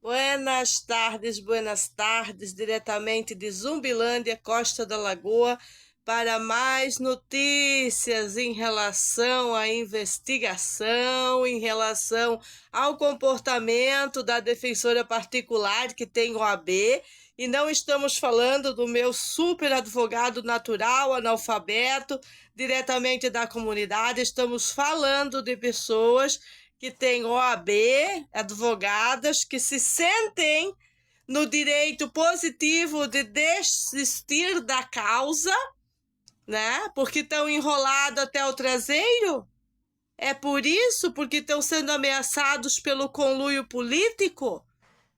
Buenas tardes, diretamente de Zumbilândia, Costa da Lagoa, para mais notícias em relação à investigação, em relação ao comportamento da defensora particular que tem OAB, e não estamos falando do meu super advogado natural, analfabeto, diretamente da comunidade, estamos falando de pessoas que têm OAB, advogadas que se sentem no direito positivo de desistir da causa, né? Porque estão enrolados até o traseiro. É por isso, porque estão sendo ameaçados pelo conluio político,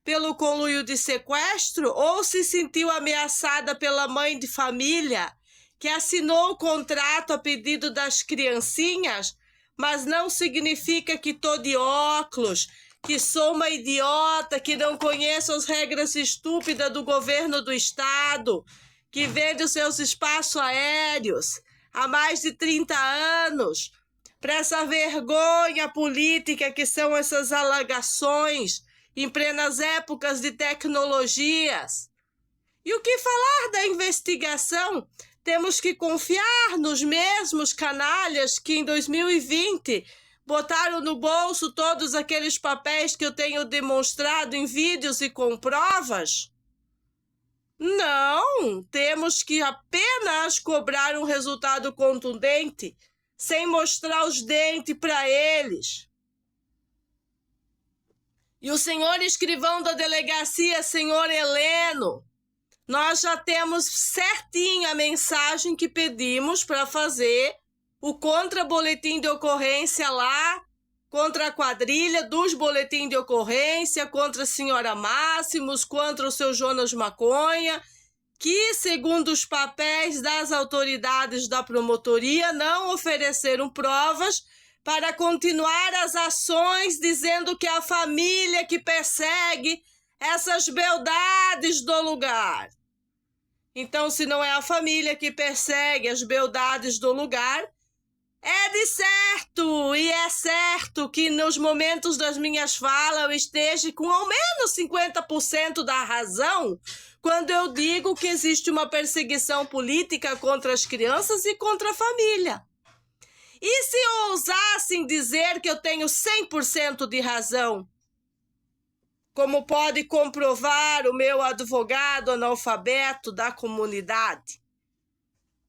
pelo conluio de sequestro, ou se sentiu ameaçada pela mãe de família que assinou o contrato a pedido das criancinhas, mas não significa que estou de óculos, que sou uma idiota, que não conheço as regras estúpidas do governo do estado, que vende os seus espaços aéreos há mais de 30 anos, para essa vergonha política que são essas alegações em plenas épocas de tecnologias. E o que falar da investigação? Temos que confiar nos mesmos canalhas que em 2020 botaram no bolso todos aqueles papéis que eu tenho demonstrado em vídeos e com provas? Não, temos que apenas cobrar um resultado contundente, sem mostrar os dentes para eles. E o senhor escrivão da delegacia, senhor Heleno, nós já temos certinho a mensagem que pedimos para fazer o contra-boletim de ocorrência lá, contra a quadrilha dos boletins de ocorrência, contra a senhora Máximos, contra o seu Jonas Maconha, que, segundo os papéis das autoridades da promotoria, não ofereceram provas para continuar as ações, dizendo que é a família que persegue essas beldades do lugar. Então, se não é a família que persegue as beldades do lugar, é de certo, e é certo que nos momentos das minhas falas eu esteja com ao menos 50% da razão quando eu digo que existe uma perseguição política contra as crianças e contra a família. E se ousassem dizer que eu tenho 100% de razão, como pode comprovar o meu advogado analfabeto da comunidade,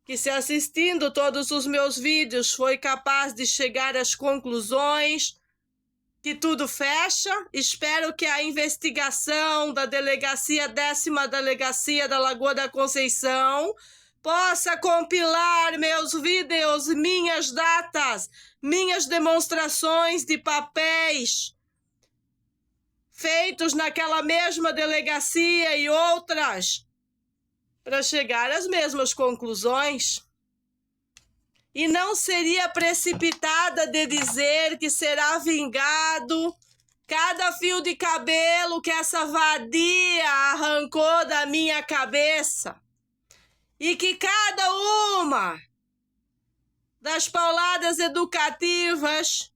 que se assistindo todos os meus vídeos foi capaz de chegar às conclusões que tudo fecha. Espero que a investigação da delegacia, 10ª delegacia da Lagoa da Conceição, possa compilar meus vídeos, minhas datas, minhas demonstrações de papéis feitos naquela mesma delegacia e outras, para chegar às mesmas conclusões. E não seria precipitada de dizer que será vingado cada fio de cabelo que essa vadia arrancou da minha cabeça. E que cada uma das pauladas educativas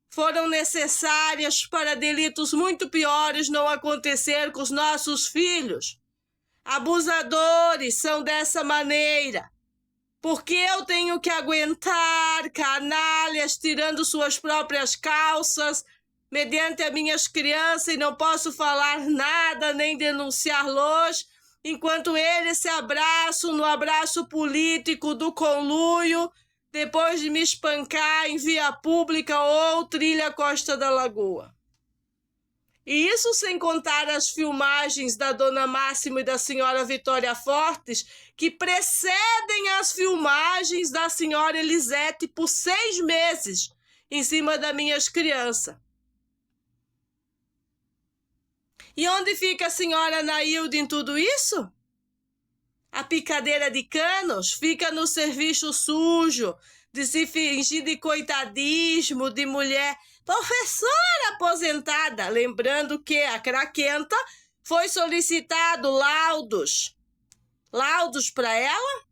foram necessárias para delitos muito piores não acontecer com os nossos filhos. Abusadores são dessa maneira, porque eu tenho que aguentar canalhas tirando suas próprias calças mediante as minhas crianças e não posso falar nada nem denunciá-los, enquanto eles se abraçam no abraço político do conluio, depois de me espancar em via pública ou trilha Costa da Lagoa. E isso sem contar as filmagens da dona Máximo e da senhora Vitória Fortes, que precedem as filmagens da senhora Elisete por 6 meses em cima das minhas crianças. E onde fica a senhora Nailde em tudo isso? A picadeira de canos fica no serviço sujo, de se fingir de coitadismo, de mulher professora aposentada. Lembrando que a craquenta foi solicitado laudos para ela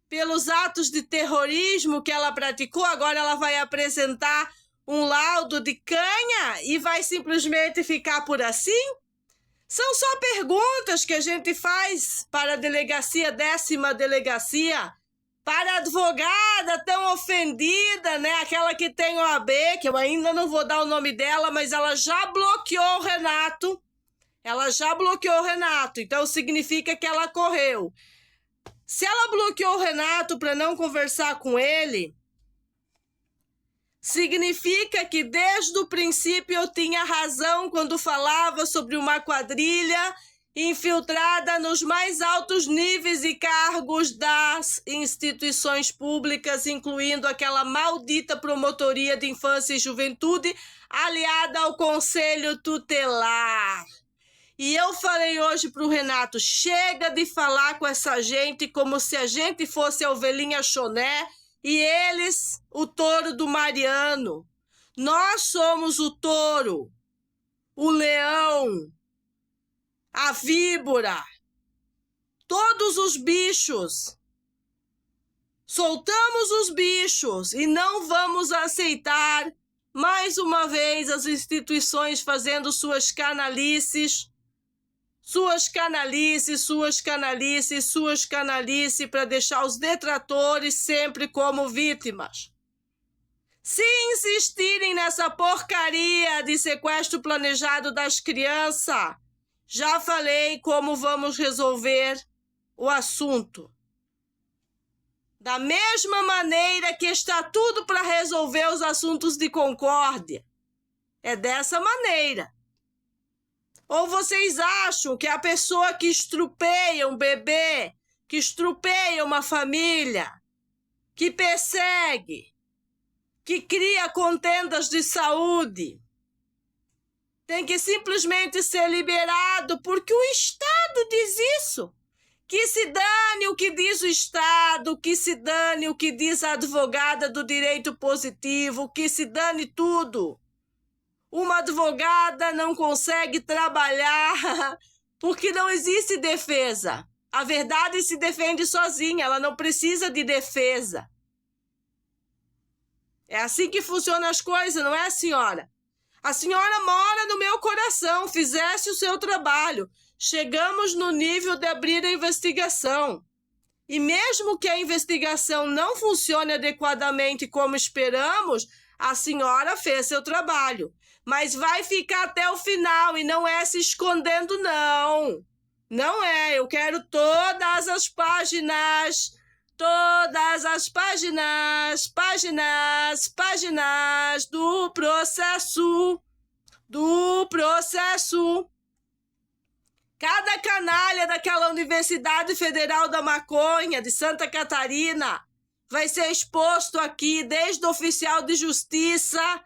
pelos atos de terrorismo que ela praticou. Agora ela vai apresentar um laudo de canha e vai simplesmente ficar por assim? São só perguntas que a gente faz para a delegacia, 10ª delegacia, para a advogada tão ofendida, né? Aquela que tem OAB, que eu ainda não vou dar o nome dela, mas ela já bloqueou o Renato. Ela já bloqueou o Renato, então significa que ela correu. Se ela bloqueou o Renato para não conversar com ele, significa que desde o princípio eu tinha razão quando falava sobre uma quadrilha infiltrada nos mais altos níveis e cargos das instituições públicas, incluindo aquela maldita Promotoria de Infância e Juventude, aliada ao Conselho Tutelar. E eu falei hoje para o Renato, chega de falar com essa gente como se a gente fosse a ovelhinha choné e eles o touro do Mariano. Nós somos o touro, o leão, a víbora, todos os bichos. Soltamos os bichos e não vamos aceitar mais uma vez as instituições fazendo suas canalices para deixar os detratores sempre como vítimas. Se insistirem nessa porcaria de sequestro planejado das crianças, já falei como vamos resolver o assunto. Da mesma maneira que está tudo para resolver os assuntos de concórdia. É dessa maneira. Ou vocês acham que a pessoa que estrupeia um bebê, que estrupeia uma família, que persegue, que cria contendas de saúde, tem que simplesmente ser liberado porque o Estado diz isso? Que se dane o que diz o Estado, que se dane o que diz a advogada do direito positivo, que se dane tudo. Uma advogada não consegue trabalhar porque não existe defesa. A verdade se defende sozinha, ela não precisa de defesa. É assim que funcionam as coisas, não é, senhora? A senhora mora no meu coração, fizesse o seu trabalho. Chegamos no nível de abrir a investigação. E mesmo que a investigação não funcione adequadamente como esperamos, a senhora fez seu trabalho. Mas vai ficar até o final e não é se escondendo, não. Não é, eu quero todas as páginas do processo. Cada canalha daquela Universidade Federal da Maconha de Santa Catarina vai ser exposto aqui, desde o oficial de justiça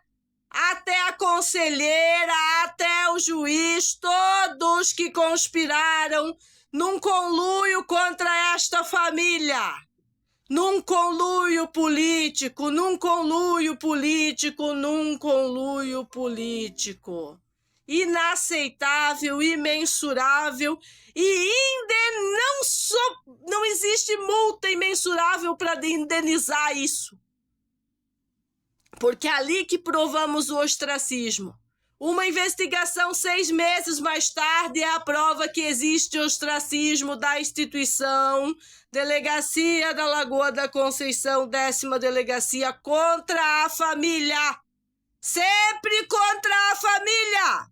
até a conselheira, até o juiz, todos que conspiraram num conluio contra esta família. Num conluio político. Inaceitável, imensurável e não existe multa imensurável para indenizar isso. Porque é ali que provamos o ostracismo. Uma investigação 6 meses mais tarde é a prova que existe ostracismo da instituição Delegacia da Lagoa da Conceição, 10ª Delegacia, contra a família. Sempre contra a família.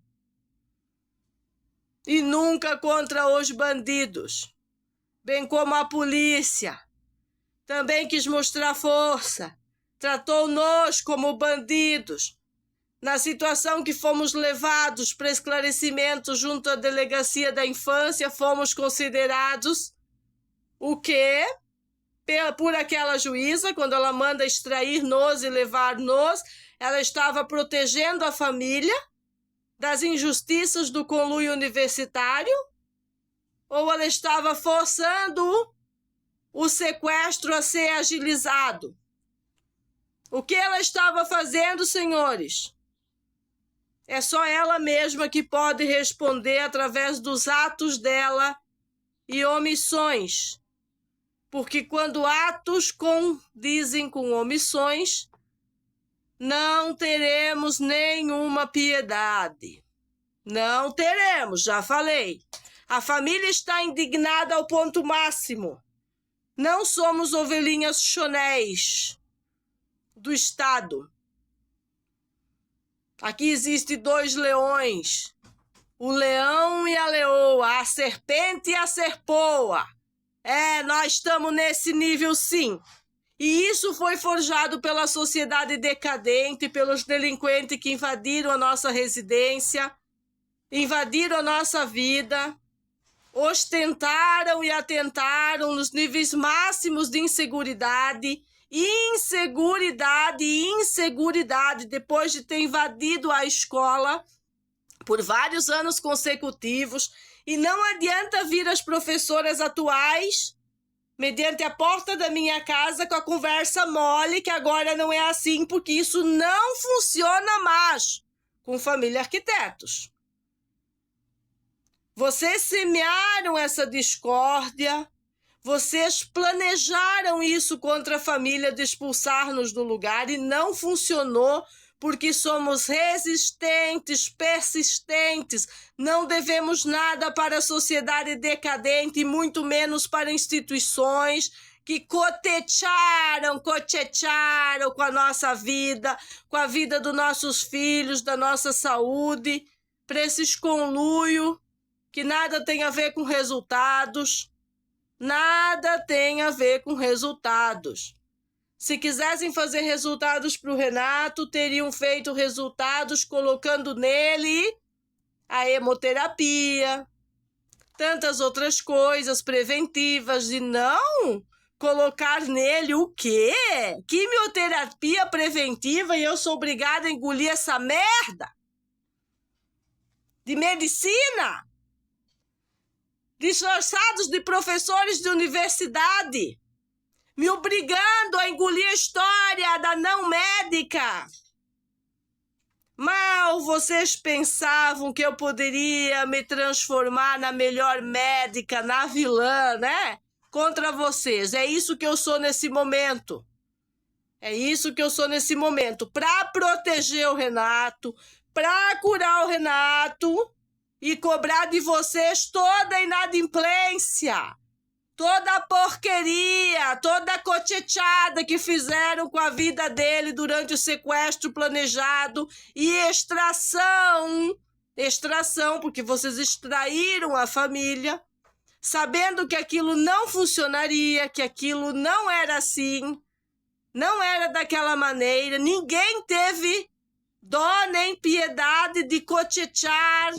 E nunca contra os bandidos. Bem como a polícia. Também quis mostrar força. Tratou-nos como bandidos. Na situação que fomos levados para esclarecimento junto à Delegacia da Infância, fomos considerados o quê? Por aquela juíza, quando ela manda extrair-nos e levar-nos, ela estava protegendo a família das injustiças do conluio universitário? Ou ela estava forçando o sequestro a ser agilizado? O que ela estava fazendo, senhores? É só ela mesma que pode responder através dos atos dela e omissões. Porque quando atos condizem com omissões, não teremos nenhuma piedade. Não teremos, já falei. A família está indignada ao ponto máximo. Não somos ovelhinhas chonéis do Estado. Aqui existem 2 leões. O leão e a leoa, a serpente e a serpoa. Nós estamos nesse nível sim. E isso foi forjado pela sociedade decadente, pelos delinquentes que invadiram a nossa residência, invadiram a nossa vida, ostentaram e atentaram nos níveis máximos de inseguridade, depois de ter invadido a escola por vários anos consecutivos. E não adianta vir as professoras atuais, mediante a porta da minha casa, com a conversa mole, que agora não é assim, porque isso não funciona mais com família arquitetos. Vocês semearam essa discórdia, vocês planejaram isso contra a família, de expulsar-nos do lugar, e não funcionou, porque somos resistentes, persistentes, não devemos nada para a sociedade decadente, e muito menos para instituições que cochecharam com a nossa vida, com a vida dos nossos filhos, da nossa saúde, para esses conluios que nada tem a ver com resultados. Nada tem a ver com resultados. Se quisessem fazer resultados para o Renato, teriam feito resultados colocando nele a hemoterapia, tantas outras coisas preventivas, e não colocar nele o quê? Quimioterapia preventiva, e eu sou obrigada a engolir essa merda de medicina? Disfarçados de professores de universidade, me obrigando a engolir a história da não médica. Mal vocês pensavam que eu poderia me transformar na melhor médica, na vilã, né? Contra vocês. É isso que eu sou nesse momento. Para proteger o Renato, para curar o Renato e cobrar de vocês toda a inadimplência, toda a porqueria, toda a cochechada que fizeram com a vida dele durante o sequestro planejado e extração, porque vocês extraíram a família, sabendo que aquilo não funcionaria, que aquilo não era assim, não era daquela maneira. Ninguém teve dó nem piedade de cochechar,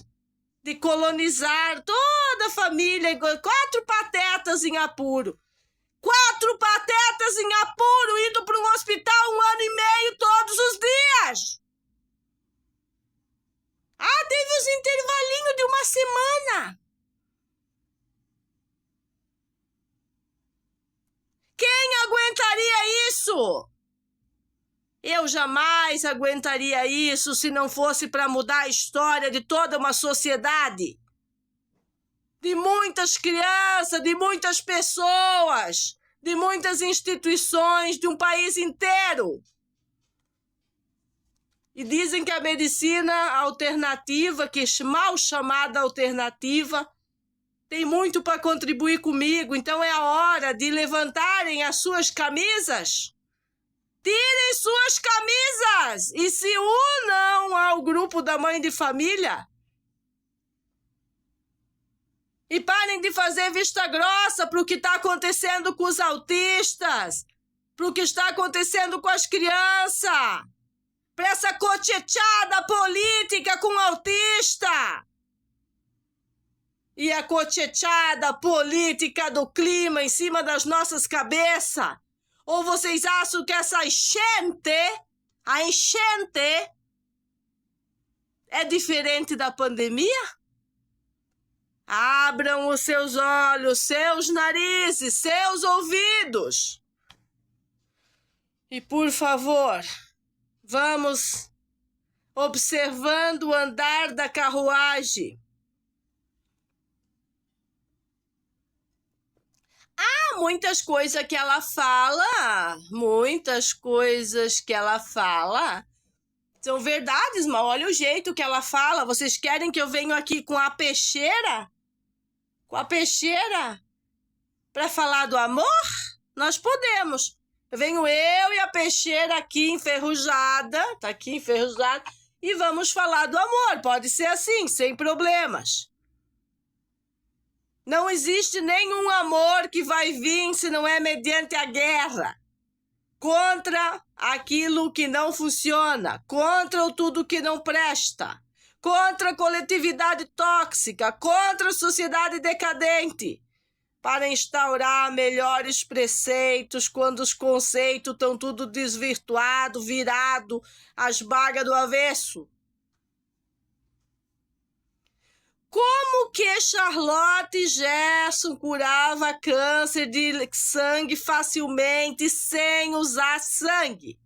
de colonizar toda a família, 4 patetas em apuro. 4 patetas em apuro, indo para um hospital 1 ano e meio todos os dias. Teve os intervalinhos de 1 semana. Quem aguentaria isso? Eu jamais aguentaria isso se não fosse para mudar a história de toda uma sociedade, de muitas crianças, de muitas pessoas, de muitas instituições, de um país inteiro. E dizem que a medicina alternativa, que é mal chamada alternativa, tem muito para contribuir comigo. Então é a hora de levantarem as suas camisas. Tirem suas camisas e se unam ao grupo da mãe de família. E parem de fazer vista grossa para o que está acontecendo com os autistas, para o que está acontecendo com as crianças, para essa cochechada política com autista. E a cochechada política do clima em cima das nossas cabeças. Ou vocês acham que essa a enchente, é diferente da pandemia? Abram os seus olhos, seus narizes, seus ouvidos. E, por favor, vamos observando o andar da carruagem. Muitas coisas que ela fala, São verdades, mas olha o jeito que ela fala. Vocês querem que eu venha aqui com a peixeira? Com a peixeira? Para falar do amor? Nós podemos. Venho eu e a peixeira aqui enferrujada, tá aqui enferrujada, e vamos falar do amor. Pode ser assim, sem problemas. Não existe nenhum amor que vai vir se não é mediante a guerra. Contra aquilo que não funciona, contra o tudo que não presta, contra a coletividade tóxica, contra a sociedade decadente, para instaurar melhores preceitos quando os conceitos estão tudo desvirtuado, virado, as bagas do avesso. Como que Charlotte Gerson curava câncer de sangue facilmente sem usar sangue?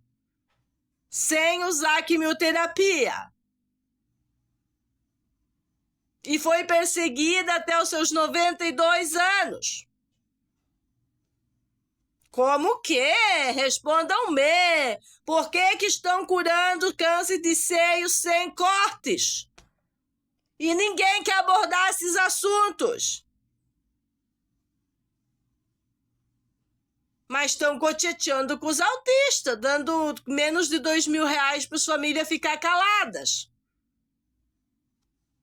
Sem usar quimioterapia? E foi perseguida até os seus 92 anos. Como que? Respondam-me. Por que estão curando câncer de seio sem cortes? E ninguém quer abordar esses assuntos. Mas estão cocheteando com os autistas, dando menos de R$2.000 para as famílias ficar caladas.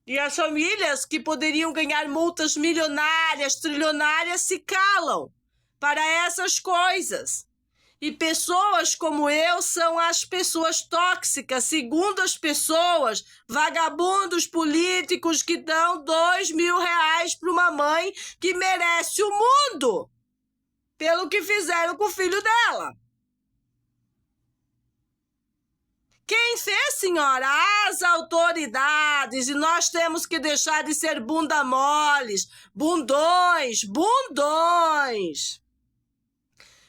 E as famílias que poderiam ganhar multas milionárias, trilionárias, se calam para essas coisas. E pessoas como eu são as pessoas tóxicas, segundo as pessoas, vagabundos políticos que dão R$2.000 para uma mãe que merece o mundo pelo que fizeram com o filho dela. Quem fez, senhora? As autoridades. E nós temos que deixar de ser bunda moles, bundões.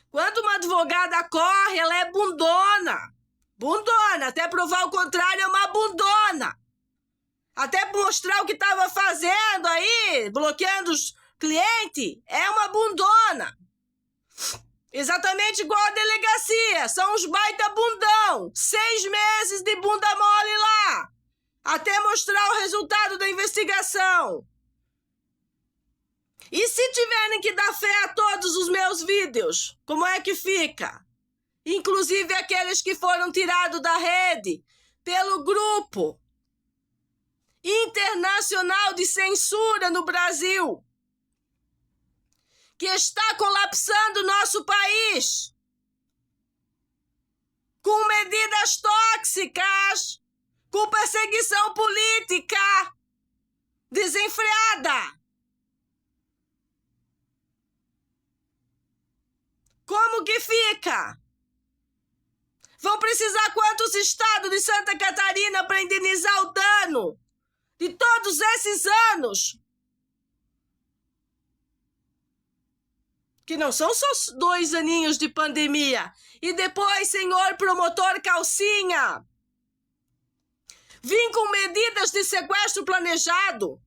Quando uma advogada corre, ela é bundona. Bundona. Até provar o contrário, é uma bundona. Até mostrar o que estava fazendo aí, bloqueando os clientes, é uma bundona. Exatamente igual a delegacia. São os baita bundão. 6 meses de bunda mole lá. Até mostrar o resultado da investigação. E se tiverem que dar fé a todos os meus vídeos, como é que fica? Inclusive aqueles que foram tirados da rede pelo grupo internacional de censura no Brasil, que está colapsando o nosso país com medidas tóxicas, com perseguição política desenfreada. Como que fica? Vão precisar quantos estados de Santa Catarina para indenizar o dano de todos esses anos? Que não são só 2 aninhos de pandemia. E depois, senhor promotor Calcinha, vim com medidas de sequestro planejado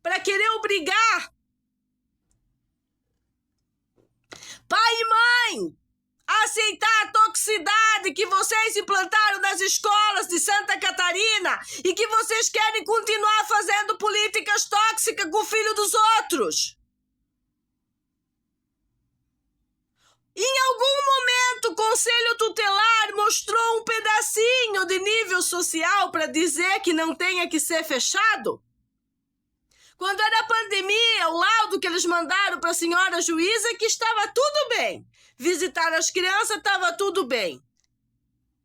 para querer obrigar pai e mãe a aceitar a toxicidade que vocês implantaram nas escolas de Santa Catarina e que vocês querem continuar fazendo políticas tóxicas com o filho dos outros. Em algum momento, o Conselho Tutelar mostrou um pedacinho de nível social para dizer que não tenha que ser fechado? Quando era a pandemia, o laudo que eles mandaram para a senhora juíza é que estava tudo bem. Visitar as crianças estava tudo bem.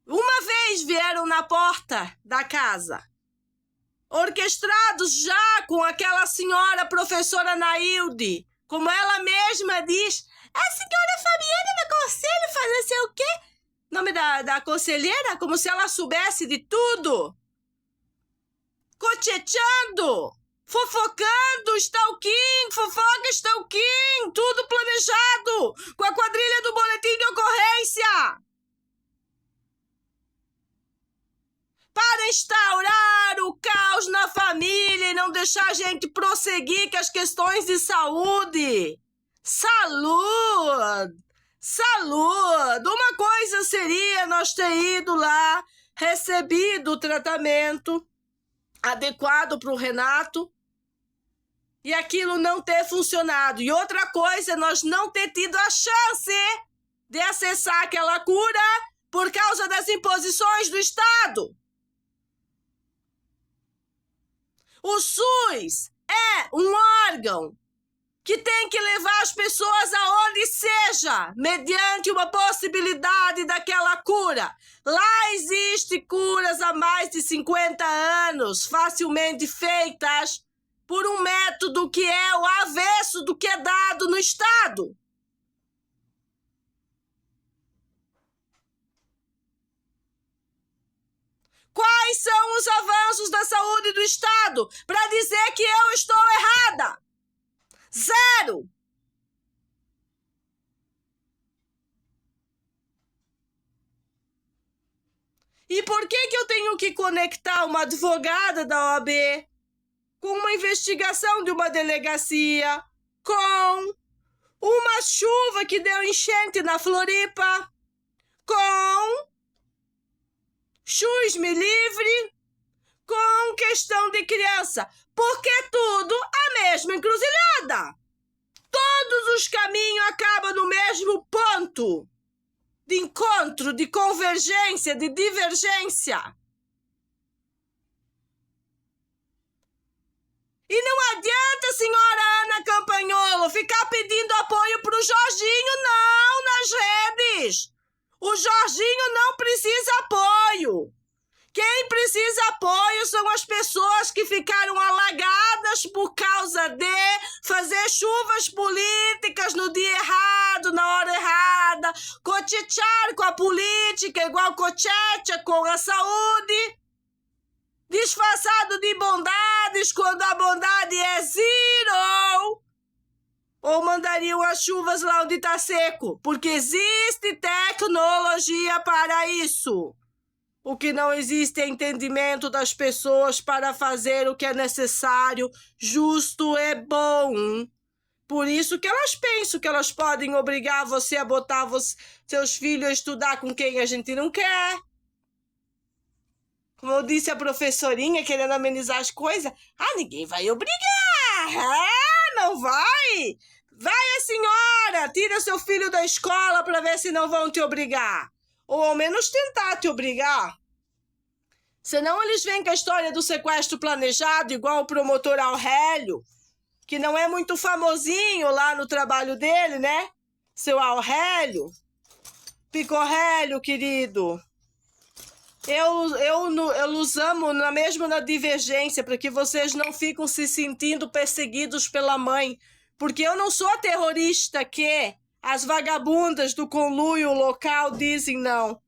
Uma vez vieram na porta da casa, orquestrados já com aquela senhora professora Nailde, como ela mesma diz, a senhora Fabiana da Conselho faz não sei o quê? Nome da conselheira? Como se ela soubesse de tudo. Cocheteando, fofocando, stalking, fofoca, stalking, tudo planejado, com a quadrilha do boletim de ocorrência. Para instaurar o caos na família e não deixar a gente prosseguir com as questões de saúde. Saúde! Uma coisa seria nós ter ido lá recebido o tratamento adequado para o Renato e aquilo não ter funcionado. E outra coisa, nós não ter tido a chance de acessar aquela cura por causa das imposições do Estado. O SUS é um órgão que tem que levar as pessoas aonde seja, mediante uma possibilidade daquela cura. Lá existe curas há mais de 50 anos, facilmente feitas por um método que é o avesso do que é dado no Estado. Quais são os avanços da saúde do Estado para dizer que eu estou errada? Zero! E por que eu tenho que conectar uma advogada da OAB com uma investigação de uma delegacia, com uma chuva que deu enchente na Floripa, com SUS me livre, com questão de criança? Porque tudo a mesma encruzilhada. Todos os caminhos acabam no mesmo ponto de encontro, de convergência, de divergência. E não adianta, senhora Ana Campanholo, ficar pedindo apoio para o Jorginho, não, nas redes. O Jorginho não precisa apoio. Quem precisa apoio são as pessoas que ficaram alagadas por causa de fazer chuvas políticas no dia errado, na hora errada, cochichar com a política igual cochecha com a saúde, disfarçado de bondades quando a bondade é zero. Ou mandariam as chuvas lá onde está seco, porque existe tecnologia para isso. O que não existe é entendimento das pessoas para fazer o que é necessário, justo e bom. Por isso que elas pensam que elas podem obrigar você a botar seus filhos a estudar com quem a gente não quer. Como eu disse a professorinha, querendo amenizar as coisas, ninguém vai obrigar. Não vai. Vai a senhora, tira seu filho da escola para ver se não vão te obrigar. Ou ao menos tentar te obrigar. Senão eles vêm com a história do sequestro planejado, igual o promotor Aurélio, que não é muito famosinho lá no trabalho dele, né? Seu Aurélio. Picorrélio, querido. Eu os amo mesmo na divergência, para que vocês não fiquem se sentindo perseguidos pela mãe. Porque eu não sou a terrorista que as vagabundas do conluio local dizem não.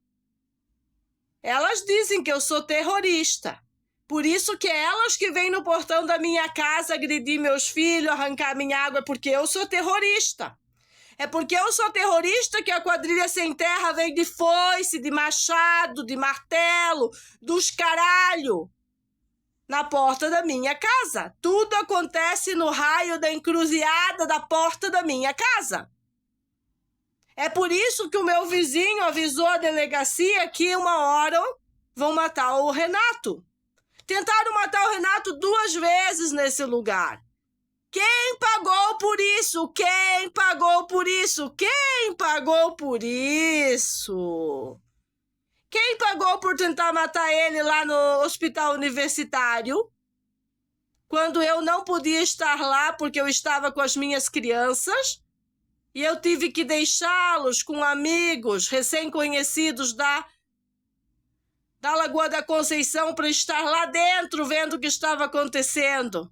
Elas dizem que eu sou terrorista. Por isso que é elas que vêm no portão da minha casa agredir meus filhos, arrancar minha água, porque eu sou terrorista. É porque eu sou terrorista que a quadrilha sem terra vem de foice, de machado, de martelo, dos caralho, na porta da minha casa. Tudo acontece no raio da encruzilhada da porta da minha casa. É por isso que o meu vizinho avisou a delegacia que uma hora vão matar o Renato. Tentaram matar o Renato 2 vezes nesse lugar. Quem pagou por isso? Quem pagou por isso? Quem pagou por isso? Quem pagou por tentar matar ele lá no hospital universitário? Quando eu não podia estar lá porque eu estava com as minhas crianças e eu tive que deixá-los com amigos recém-conhecidos da Lagoa da Conceição para estar lá dentro vendo o que estava acontecendo.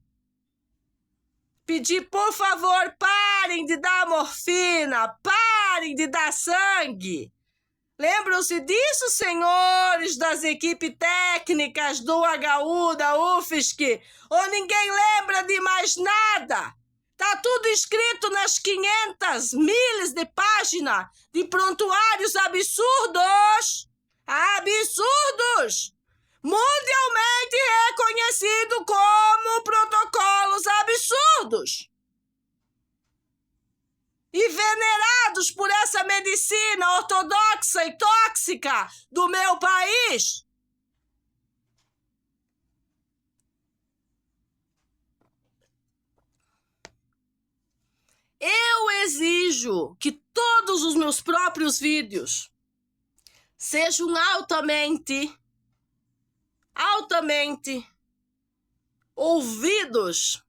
Pedi, por favor, parem de dar morfina, parem de dar sangue. Lembram-se disso, senhores das equipes técnicas do HU, da UFSC? Ou ninguém lembra de mais nada? Tá tudo escrito nas 500 milhas de página de prontuários absurdos. Absurdos! Mundialmente reconhecido como protocolos absurdos e venerados por essa medicina ortodoxa e tóxica do meu país. desejo que todos os meus próprios vídeos sejam altamente ouvidos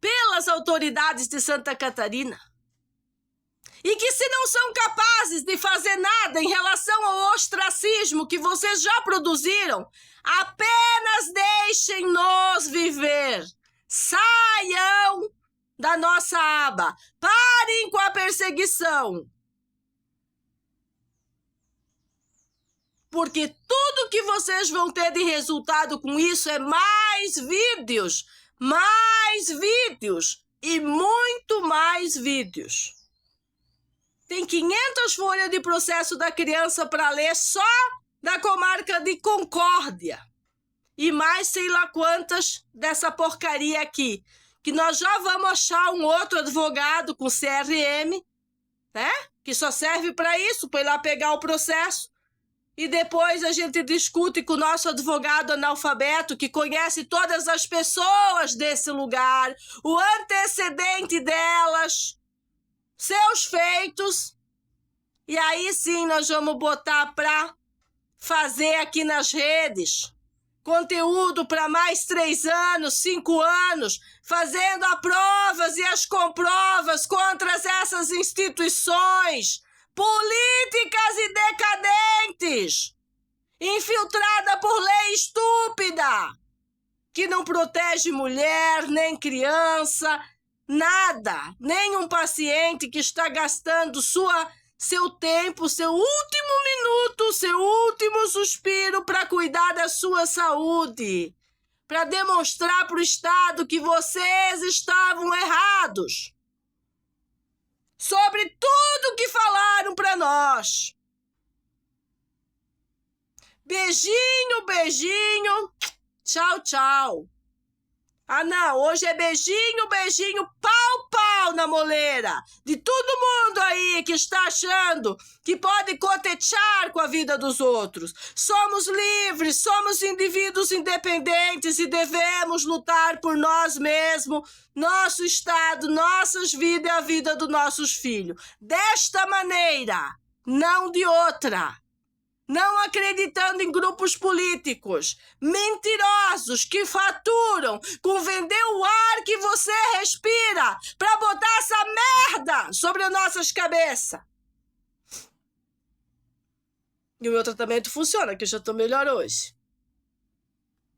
pelas autoridades de Santa Catarina. E que, se não são capazes de fazer nada em relação ao ostracismo que vocês já produziram, apenas deixem-nos viver. Saiam da nossa aba. Parem com a perseguição. Porque tudo que vocês vão ter de resultado com isso é mais vídeos e muito mais vídeos. Tem 500 folhas de processo da criança para ler só da comarca de Concórdia. E mais sei lá quantas dessa porcaria aqui. Que nós já vamos achar um outro advogado com CRM, né? Que só serve para isso, para ir lá pegar o processo. E depois a gente discute com o nosso advogado analfabeto, que conhece todas as pessoas desse lugar, o antecedente delas, seus feitos, e aí sim nós vamos botar para fazer aqui nas redes conteúdo para mais 3 anos, 5 anos, fazendo as provas e as comprovas contra essas instituições políticas e decadentes, infiltrada por lei estúpida, que não protege mulher, nem criança, nada, nem um paciente que está gastando seu tempo, seu último minuto, seu último suspiro para cuidar da sua saúde, para demonstrar para o Estado que vocês estavam errados sobre tudo que falaram para nós. Beijinho, beijinho, tchau, tchau. Ah, não, hoje é beijinho, beijinho, pau, pau na moleira de todo mundo aí que está achando que pode cotetear com a vida dos outros. Somos livres, somos indivíduos independentes e devemos lutar por nós mesmos, nosso Estado, nossas vidas e a vida dos nossos filhos. Desta maneira, não de outra. Não acreditando em grupos políticos mentirosos que faturam com vender o ar que você respira para botar essa merda sobre as nossas cabeças. E o meu tratamento funciona, que eu já estou melhor hoje.